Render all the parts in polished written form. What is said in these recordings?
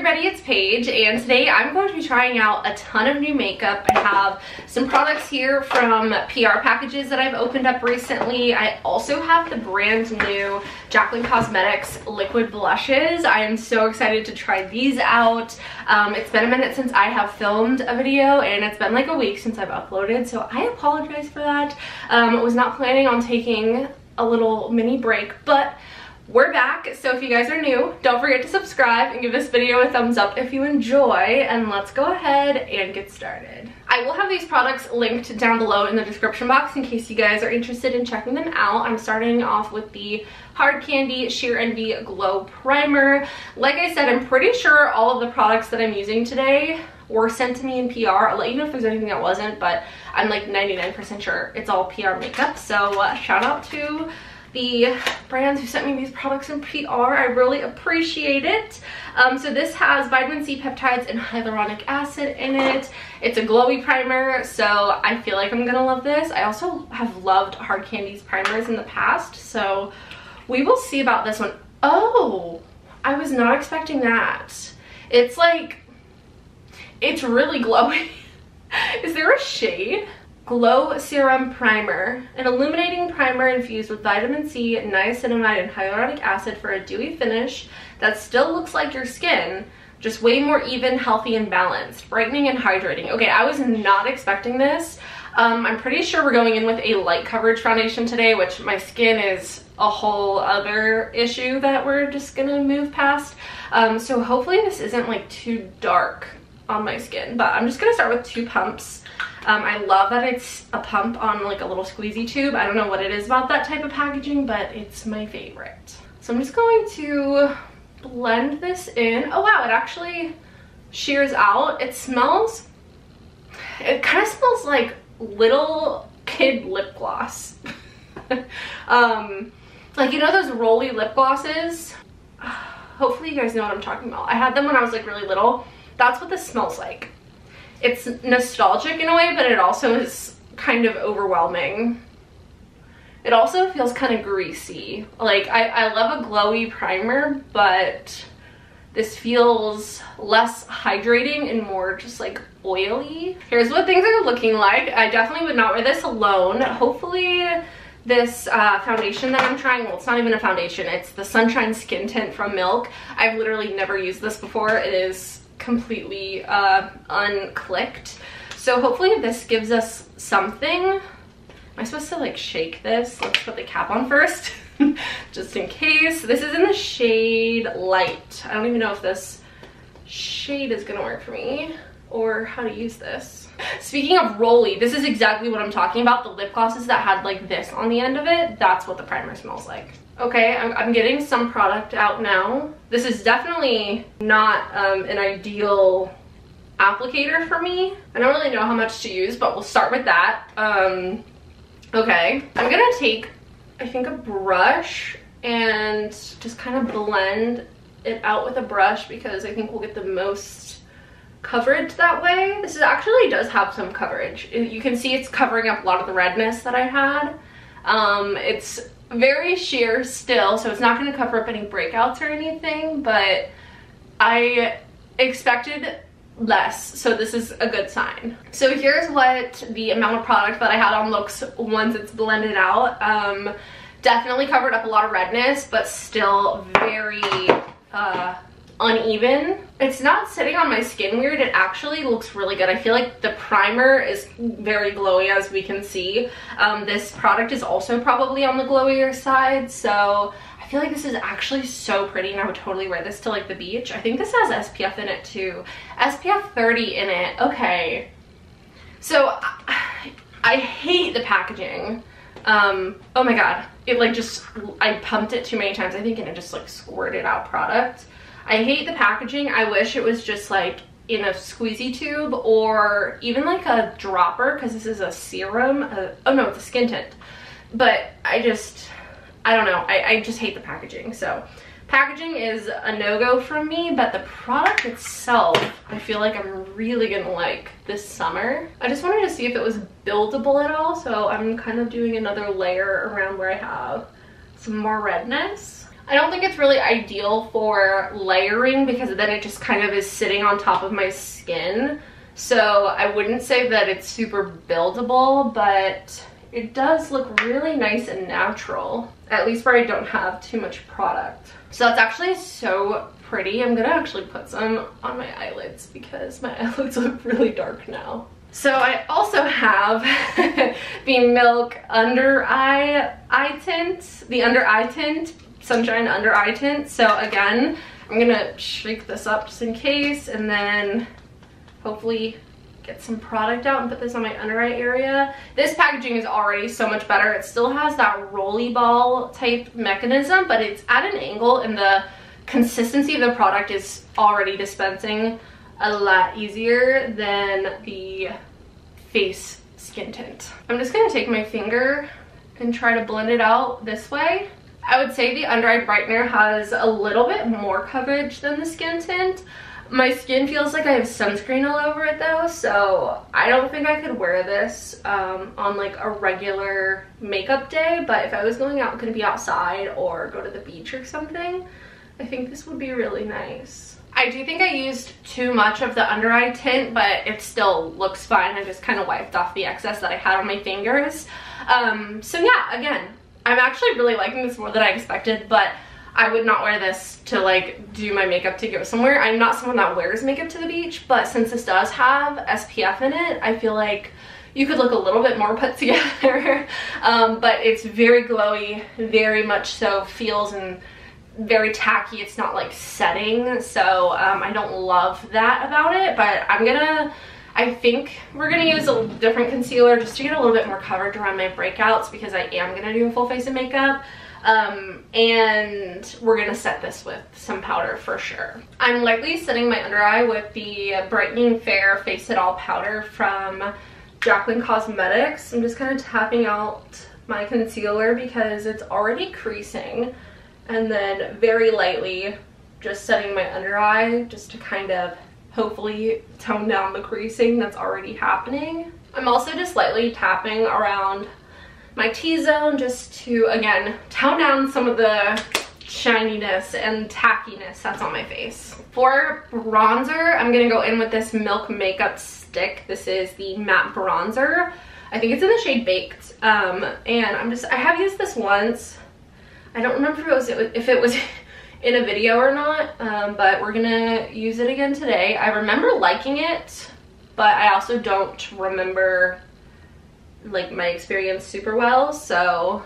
everybody, it's Paige, and today I'm going to be trying out a ton of new makeup. I have some products here from PR packages that I've opened up recently. I also have the brand new Jaclyn Cosmetics liquid blushes. I am so excited to try these out. It's been a minute since I have filmed a video, and it's been like a week since I've uploaded, so I apologize for that. I was not planning on taking a little mini break, but we're back. So if you guys are new, don't forget to subscribe and give this video a thumbs up if you enjoy, and let's go ahead and get started. I will have these products linked down below in the description box in case you guys are interested in checking them out. I'm starting off with the Hard Candy Sheer Envy Glow Primer. Like I said, I'm pretty sure all of the products that I'm using today were sent to me in PR. I'll let you know if there's anything that wasn't, but I'm like 99% sure it's all PR makeup. So shout out to the brands who sent me these products in PR. I really appreciate it. So this has vitamin C peptides and hyaluronic acid in it. It's a glowy primer, so I feel like I'm gonna love this. I also have loved Hard Candy's primers in the past, so we will see about this one. Oh, I was not expecting that. It's like, it's really glowy. Is there a shade? Glow Serum Primer, an illuminating primer infused with vitamin C, niacinamide, and hyaluronic acid for a dewy finish that still looks like your skin, just way more even, healthy, and balanced. Brightening and hydrating. Okay, I was not expecting this. I'm pretty sure we're going in with a light coverage foundation today, which my skin is a whole other issue that we're just gonna move past. So hopefully this isn't like too dark on my skin, but I'm just gonna start with 2 pumps. I love that it's a pump on like a little squeezy tube. I don't know what it is about that type of packaging, but it's my favorite. So I'm just going to blend this in. Oh wow, it actually shears out. It kind of smells like little kid lip gloss. Like, you know those rolly lip glosses? Hopefully you guys know what I'm talking about. I had them when I was like really little. That's what this smells like. It's nostalgic in a way, but it also is kind of overwhelming. It also feels kind of greasy. Like, I love a glowy primer, but this feels less hydrating and more just like oily. Here's what things are looking like. I definitely would not wear this alone. Hopefully this foundation that I'm trying, well, it's not even a foundation, it's the Sunshine Skin Tint from Milk. I've literally never used this before. It is completely unclicked, so hopefully this gives us something. Am I supposed to like shake this? Let's put the cap on first just in case. This is in the shade Light. I don't even know if this shade is gonna work for me or how to use this. Speaking of rolly, this is exactly what I'm talking about. The lip glosses that had like this on the end of it, that's what the primer smells like. Okay, I'm getting some product out now. This is definitely not an ideal applicator for me. I don't really know how much to use, but we'll start with that. Okay, I'm gonna take, I think, a brush and just kind of blend it out with a brush because I think we'll get the most coverage that way. This is actually does have some coverage. You can see it's covering up a lot of the redness that I had. It's very sheer still, so it's not going to cover up any breakouts or anything, but I expected less, so this is a good sign. So here's what the amount of product that I had on looks once it's blended out. Definitely covered up a lot of redness, but still very uneven. It's not sitting on my skin weird. It actually looks really good. I feel like the primer is very glowy, as we can see. This product is also probably on the glowier side, so I feel like this is actually so pretty, and I would totally wear this to like the beach. I think this has SPF in it too. SPF 30 in it. Okay, so I hate the packaging. Oh my god, it like just, I pumped it too many times I think, and it just like squirted out product. I hate the packaging. I wish it was just like in a squeezy tube or even like a dropper, because this is a serum. Oh no, it's a skin tint. But I don't know. I just hate the packaging. So packaging is a no-go from me, but the product itself, I feel like I'm really gonna like this summer. I just wanted to see if it was buildable at all, so I'm kind of doing another layer around where I have some more redness. I don't think it's really ideal for layering because then it just kind of is sitting on top of my skin. So I wouldn't say that it's super buildable, but it does look really nice and natural, at least where I don't have too much product. So that's actually so pretty. I'm gonna actually put some on my eyelids because my eyelids look really dark now. So I also have the Milk Under Eye Tint, the Under Eye Tint, Sunshine Under Eye Tint. So again, I'm gonna shake this up just in case, and then hopefully get some product out and put this on my under eye area. This packaging is already so much better. It still has that rolly ball type mechanism, but it's at an angle, and the consistency of the product is already dispensing a lot easier than the face skin tint. I'm just gonna take my finger and try to blend it out this way. I would say the under eye brightener has a little bit more coverage than the skin tint. My skin feels like I have sunscreen all over it though, so I don't think I could wear this on like a regular makeup day, but if I was gonna be outside or go to the beach or something, I think this would be really nice. I do think I used too much of the under eye tint, but it still looks fine. I just kind of wiped off the excess that I had on my fingers. So yeah, again, I'm actually really liking this more than I expected, but I would not wear this to like do my makeup to go somewhere. I'm not someone that wears makeup to the beach, but since this does have SPF in it, I feel like you could look a little bit more put together. But it's very glowy, very much so, feels and very tacky. It's not like setting, so I don't love that about it, but I think we're gonna use a different concealer just to get a little bit more coverage around my breakouts because I am gonna do a full face of makeup. And we're gonna set this with some powder for sure. I'm lightly setting my under eye with the Brightening Fair Face It All powder from Jaclyn Cosmetics. I'm just kind of tapping out my concealer because it's already creasing, and then very lightly just setting my under eye just to kind of hopefully tone down the creasing that's already happening. I'm also just lightly tapping around my T-zone just to, again, tone down some of the shininess and tackiness that's on my face. For bronzer, I'm gonna go in with this Milk Makeup Stick. This is the matte bronzer. I think it's in the shade Baked. And I have used this once. I don't remember if it was in a video or not, but we're gonna use it again today. I remember liking it, but I also don't remember like my experience super well, so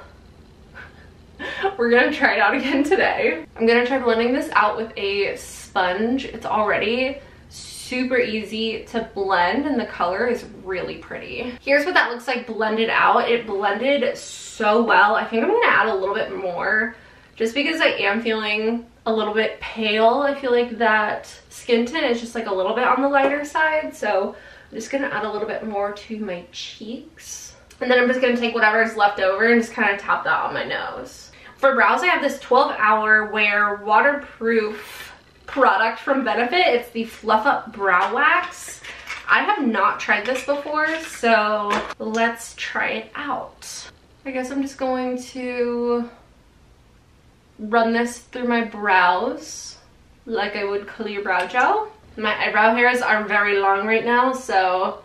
we're gonna try it out again today. I'm gonna try blending this out with a sponge. It's already super easy to blend and the color is really pretty. Here's what that looks like blended out. It blended so well. I think I'm gonna add a little bit more just because I am feeling a little bit pale. I feel like that skin tint is just like a little bit on the lighter side, so I'm just gonna add a little bit more to my cheeks. And then I'm just gonna take whatever is left over and just kind of tap that on my nose. For brows, I have this 12-hour wear waterproof product from Benefit. It's the Fluff Up Brow Wax. I have not tried this before, so let's try it out. I guess I'm just going to run this through my brows like I would clear brow gel. My eyebrow hairs are very long right now, so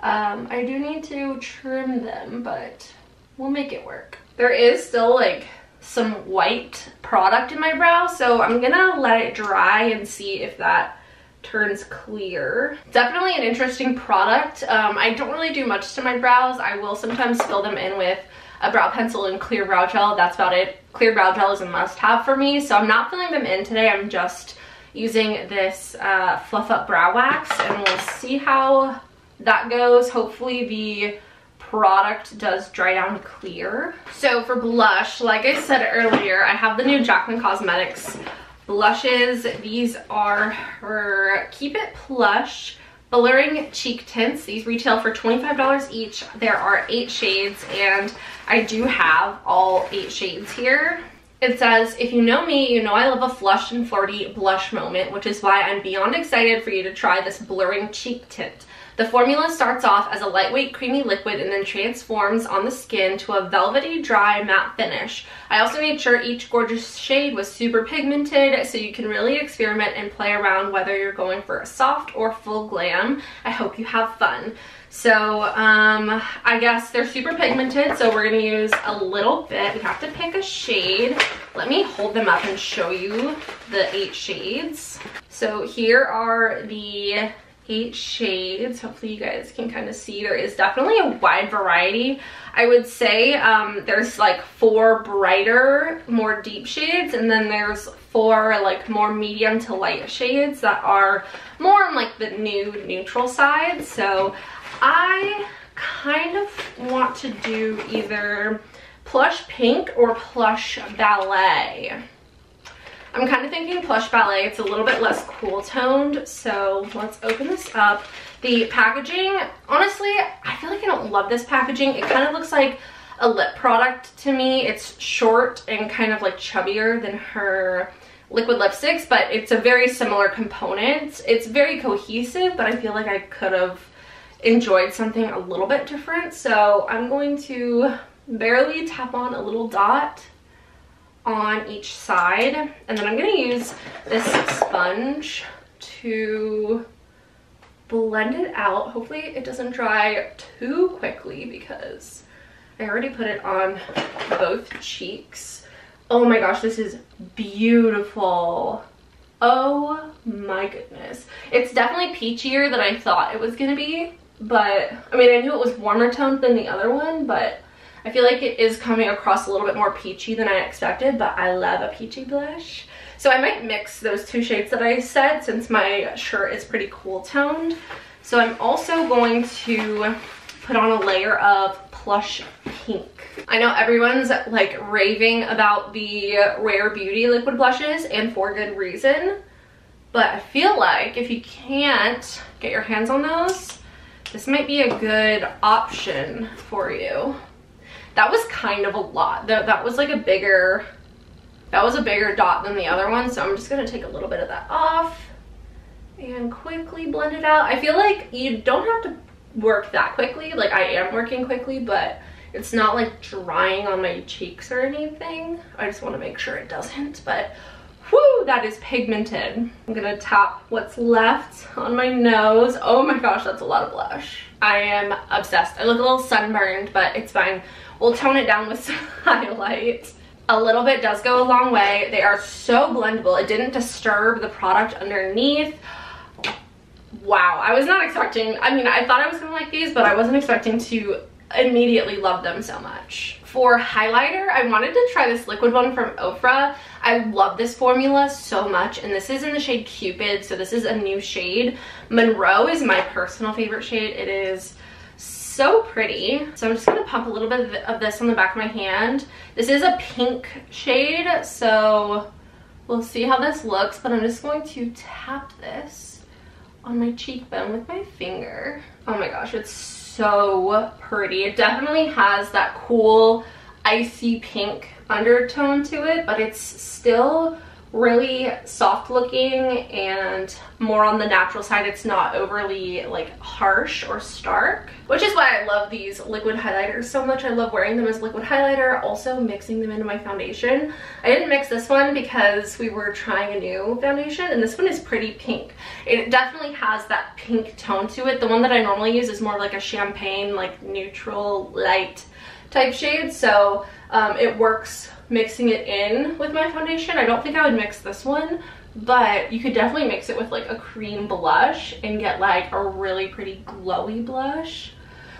I do need to trim them, but we'll make it work. There is still like some white product in my brow, so I'm gonna let it dry and see if that turns clear. Definitely an interesting product. I don't really do much to my brows. I will sometimes fill them in with a brow pencil and clear brow gel. That's about it. Clear brow gel is a must-have for me, so I'm not filling them in today. I'm just using this Fluff Up Brow Wax, and we'll see how that goes. Hopefully the product does dry down clear. So for blush, like I said earlier, I have the new Jaclyn Cosmetics blushes. These are her Keep It Plush Blurring Cheek Tints. These retail for $25 each. There are 8 shades, and I do have all 8 shades here. It says, if you know me, you know I love a flushed and flirty blush moment, which is why I'm beyond excited for you to try this blurring cheek tint. The formula starts off as a lightweight creamy liquid and then transforms on the skin to a velvety dry matte finish. I also made sure each gorgeous shade was super pigmented so you can really experiment and play around whether you're going for a soft or full glam. I hope you have fun. So I guess they're super pigmented, so we're gonna use a little bit. We have to pick a shade. Let me hold them up and show you the 8 shades. So here are the 8 shades. Hopefully you guys can kind of see. There is definitely a wide variety. I would say there's like 4 brighter, more deep shades, and then there's 4 like more medium to light shades that are more on like the nude neutral side. So I kind of want to do either Plush Pink or Plush Ballet. I'm kind of thinking Plush Ballet. It's a little bit less cool toned, so let's open this up. The packaging, honestly, I feel like I don't love this packaging. It kind of looks like a lip product to me. It's short and kind of like chubbier than her liquid lipsticks, but it's a very similar component. It's very cohesive, but I feel like I could have enjoyed something a little bit different. So I'm going to barely tap on a little dot on each side, and then I'm going to use this sponge to blend it out. Hopefully it doesn't dry too quickly because I already put it on both cheeks. Oh my gosh, this is beautiful. Oh my goodness. It's definitely peachier than I thought it was going to be, but I mean, I knew it was warmer toned than the other one, but I feel like it is coming across a little bit more peachy than I expected, but I love a peachy blush. So I might mix those 2 shades that I said since my shirt is pretty cool toned. So I'm also going to put on a layer of Plush Pink. I know everyone's like raving about the Rare Beauty liquid blushes, and for good reason, but I feel like if you can't get your hands on those, this might be a good option for you. That was kind of a lot. That was like a bigger dot than the other one, so I'm just gonna take a little bit of that off and quickly blend it out. I feel like you don't have to work that quickly. Like, I am working quickly, but it's not like drying on my cheeks or anything. I just want to make sure it doesn't, but whoo, that is pigmented. I'm gonna tap what's left on my nose. Oh my gosh, that's a lot of blush. I am obsessed. I look a little sunburned, but it's fine. We'll tone it down with some highlight. A little bit does go a long way. They are so blendable. It didn't disturb the product underneath. Wow, I was not expecting, I mean, I thought I was gonna like these, but I wasn't expecting to immediately love them so much. For highlighter, I wanted to try this liquid one from Ofra. I love this formula so much, and this is in the shade Cupid, so this is a new shade. Monroe is my personal favorite shade. It is so pretty. So I'm just gonna pump a little bit of this on the back of my hand. This is a pink shade, so we'll see how this looks, but I'm just going to tap this on my cheekbone with my finger. Oh my gosh, it's so pretty. It definitely has that cool icy pink undertone to it, but it's still really soft looking and more on the natural side. It's not overly like harsh or stark, which is why I love these liquid highlighters so much. I love wearing them as liquid highlighter, also mixing them into my foundation. I didn't mix this one because we were trying a new foundation, and this one is pretty pink. It definitely has that pink tone to it. The one that I normally use is more like a champagne, like neutral light type shade, so it works mixing it in with my foundation. I don't think I would mix this one, but you could definitely mix it with like a cream blush and get like a really pretty glowy blush,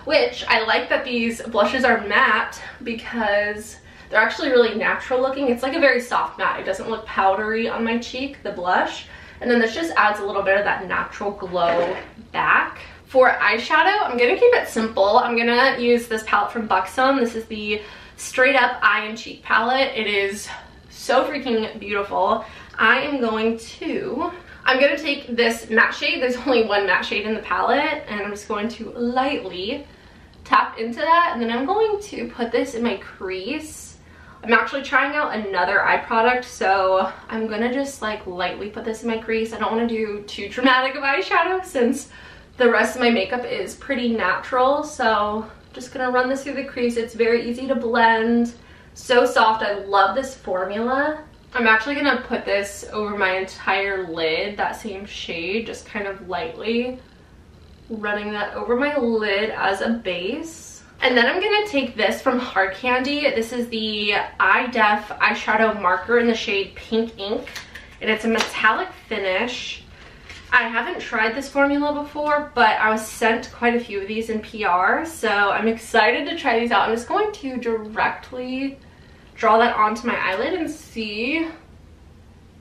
which I like that these blushes are matte because they're actually really natural looking. It's like a very soft matte. It doesn't look powdery on my cheek, the blush, and then this just adds a little bit of that natural glow back. For eyeshadow, I'm gonna keep it simple. I'm gonna use this palette from Buxom. This is the Straight Up Eye and Cheek palette. It is so freaking beautiful. I'm gonna take this matte shade. There's only one matte shade in the palette, and I'm just going to lightly tap into that, and then I'm going to put this in my crease. I'm actually trying out another eye product, so I'm gonna just like lightly put this in my crease. I don't want to do too dramatic of eyeshadow since The rest of my makeup is pretty natural, so just gonna run this through the crease. It's very easy to blend, so soft. I love this formula. I'm actually gonna put this over my entire lid, that same shade, just kind of lightly running that over my lid as a base. And then I'm gonna take this from Hard Candy. This is the Eye Def eyeshadow marker in the shade Pink Ink, and it's a metallic finish. I haven't tried this formula before, but I was sent quite a few of these in PR, so I'm excited to try these out. I'm just going to directly draw that onto my eyelid and see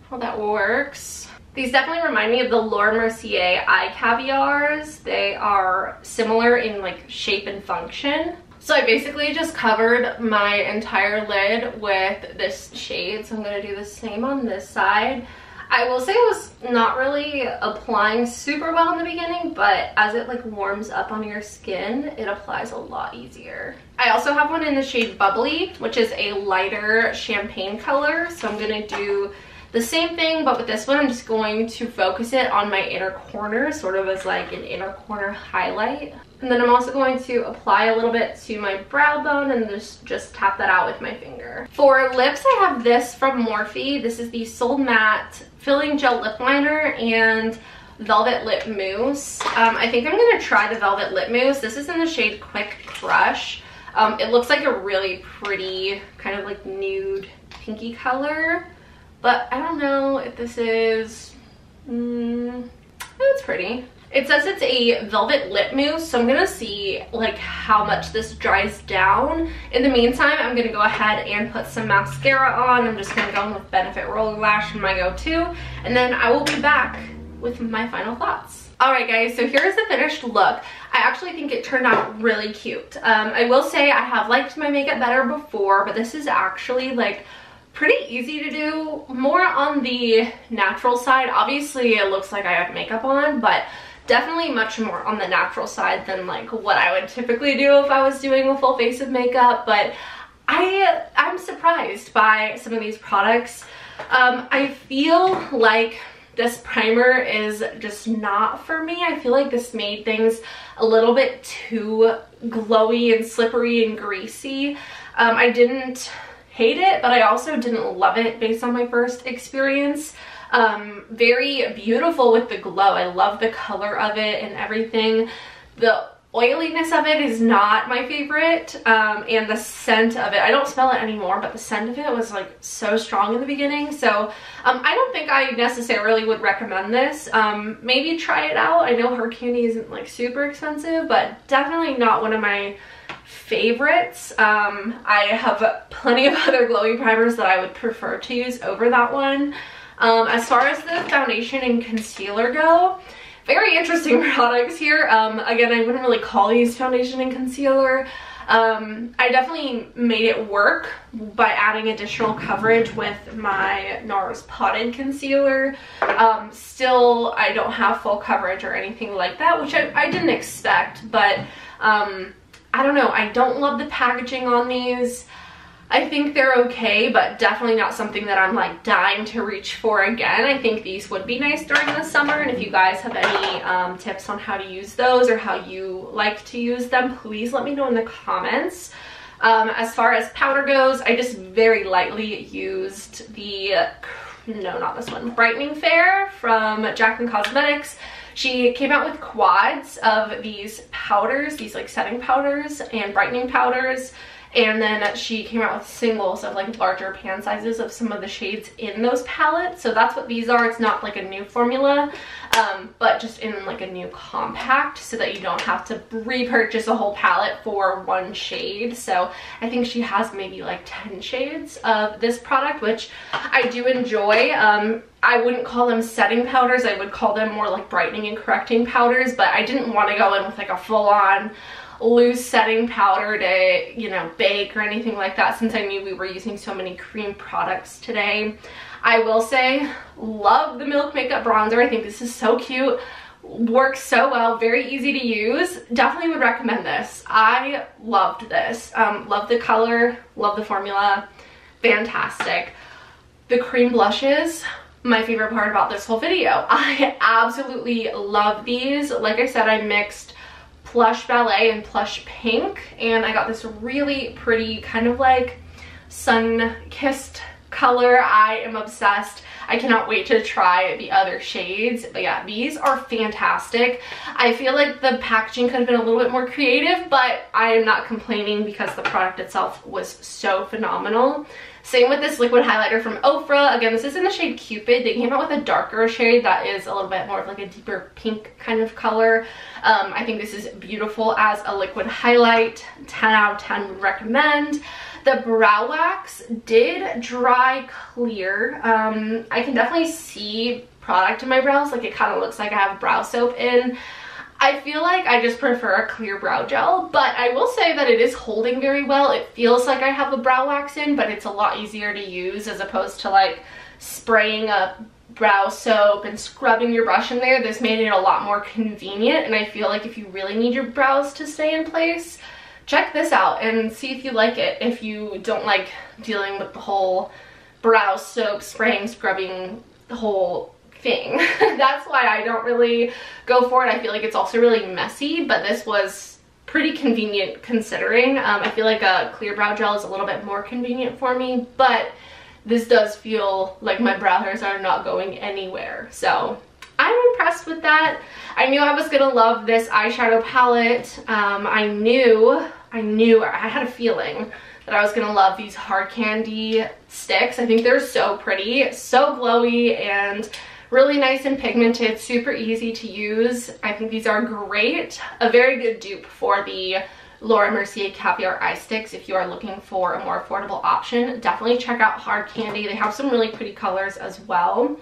how that works. These definitely remind me of the Laura Mercier eye caviars. They are similar in like shape and function. So I basically just covered my entire lid with this shade, so I'm gonna do the same on this side. I will say it was not really applying super well in the beginning, but as it like warms up on your skin, it applies a lot easier. I also have one in the shade Bubbly, which is a lighter champagne color. So I'm gonna do the same thing, but with this one, I'm just going to focus it on my inner corner, sort of as like an inner corner highlight. And then I'm also going to apply a little bit to my brow bone and just tap that out with my finger. For lips, I have this from Morphe. This is the Soul Matte Filling Gel Lip Liner and Velvet Lip Mousse. I think I'm gonna try the Velvet Lip Mousse. This is in the shade Quick Crush. It looks like a really pretty kind of like nude pinky color, but I don't know if this is, it's pretty. It says it's a velvet lip mousse, so I'm gonna see like how much this dries down. In the meantime, I'm gonna go ahead and put some mascara on. I'm just gonna go in with Benefit Roller Lash, my go-to, and then I will be back with my final thoughts. Alright guys, so here's the finished look. I actually think it turned out really cute. I will say I have liked my makeup better before, but this is actually like pretty easy to do, more on the natural side. Obviously it looks like I have makeup on, but definitely much more on the natural side than like what I would typically do if I was doing a full face of makeup. But I'm surprised by some of these products. I feel like this primer is just not for me. I feel like this made things a little bit too glowy and slippery and greasy. I didn't hate it, but I also didn't love it based on my first experience. Very beautiful with the glow. I love the color of it and everything. The oiliness of it is not my favorite, and the scent of it, I don't smell it anymore, but the scent of it was like so strong in the beginning. So I don't think I necessarily would recommend this. Maybe try it out. I know Hard Candy isn't like super expensive, but definitely not one of my favorites. I have plenty of other glowy primers that I would prefer to use over that one. As far as the foundation and concealer go, very interesting products here. Again, I wouldn't really call these foundation and concealer. I definitely made it work by adding additional coverage with my NARS Potted Concealer. Still, I don't have full coverage or anything like that, which I didn't expect, but I don't know. I don't love the packaging on these. I think they're okay, but definitely not something that I'm like dying to reach for again. I think these would be nice during the summer, and if you guys have any tips on how to use those or how you like to use them, please let me know in the comments. As far as powder goes, I just very lightly used the, no, not this one, Brightening Fair from Jaclyn Cosmetics. She came out with quads of these powders, these like setting powders and brightening powders. And then she came out with singles of like larger pan sizes of some of the shades in those palettes. So that's what these are. It's not like a new formula, but just in like a new compact, so that you don't have to repurchase a whole palette for one shade. So I think she has maybe like 10 shades of this product, which I do enjoy. I wouldn't call them setting powders. I would call them more like brightening and correcting powders, but I didn't want to go in with like a full-on loose setting powder to, you know, bake or anything like that, since I knew we were using so many cream products today. I will say, love the Milk Makeup Bronzer. I think this is so cute, works so well, very easy to use. Definitely would recommend this. I loved this. Love the color, love the formula, fantastic. The cream blushes, my favorite part about this whole video. I absolutely love these. Like I said, I mixed Plush Ballet and Plush Pink, and I got this really pretty kind of like sun-kissed color. I am obsessed. I cannot wait to try the other shades. But yeah, these are fantastic. I feel like the packaging could have been a little bit more creative, but I am not complaining because the product itself was so phenomenal. Same with this liquid highlighter from Ofra. Again, this is in the shade Cupid. They came out with a darker shade that is a little bit more of like a deeper pink kind of color. I think this is beautiful as a liquid highlight. 10 out of 10 would recommend. The brow wax did dry clear. I can definitely see product in my brows. Like, it kind of looks like I have brow soap in. I feel like I just prefer a clear brow gel, but I will say that it is holding very well. It feels like I have a brow wax in, but it's a lot easier to use as opposed to like spraying a brow soap and scrubbing your brush in there. This made it a lot more convenient, and I feel like if you really need your brows to stay in place, check this out and see if you like it. If you don't like dealing with the whole brow soap, spraying, scrubbing, the whole thing. That's why I don't really go for it. I feel like it's also really messy, but this was pretty convenient considering. I feel like a clear brow gel is a little bit more convenient for me, but this does feel like my brow hairs are not going anywhere. So I'm impressed with that. I knew I was gonna love this eyeshadow palette. I had a feeling that I was gonna love these hard candy sticks. I think they're so pretty, so glowy, and really nice and pigmented, super easy to use. I think these are great. A very good dupe for the Laura Mercier Caviar Eye Sticks if you are looking for a more affordable option. Definitely check out Hard Candy. They have some really pretty colors as well.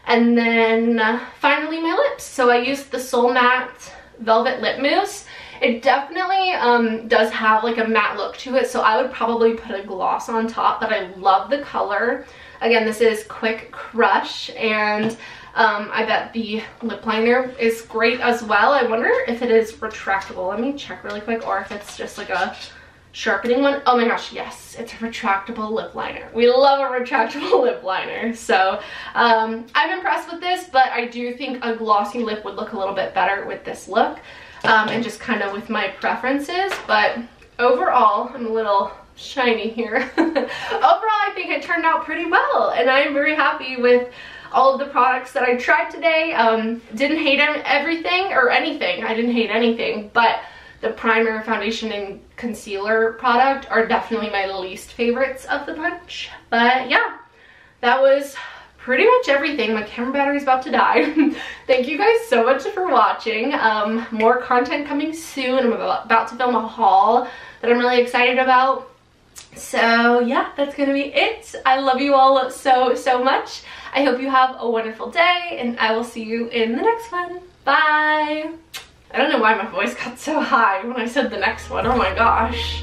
And then finally my lips. So I used the Soul Matte Velvet Lip Mousse. It definitely does have like a matte look to it, so I would probably put a gloss on top, but I love the color. Again, this is Quick Crush, and I bet the lip liner is great as well. I wonder if it is retractable. Let me check really quick, or if it's just like a sharpening one. Oh my gosh, yes, it's a retractable lip liner. We love a retractable lip liner. So I'm impressed with this, but I do think a glossy lip would look a little bit better with this look, and just kind of with my preferences. But overall, I'm a little shiny here. Overall, I think it turned out pretty well, and I'm very happy with all of the products that I tried today. Didn't hate everything or anything. I didn't hate anything, but the primer, foundation, and concealer product are definitely my least favorites of the bunch. But yeah, that was pretty much everything. My camera battery's about to die. Thank you guys so much for watching. More content coming soon. I'm about to film a haul that I'm really excited about. So yeah, that's gonna be it. I love you all so much. I hope you have a wonderful day, and I will see you in the next one. Bye. I don't know why my voice got so high when I said the next one. Oh my gosh.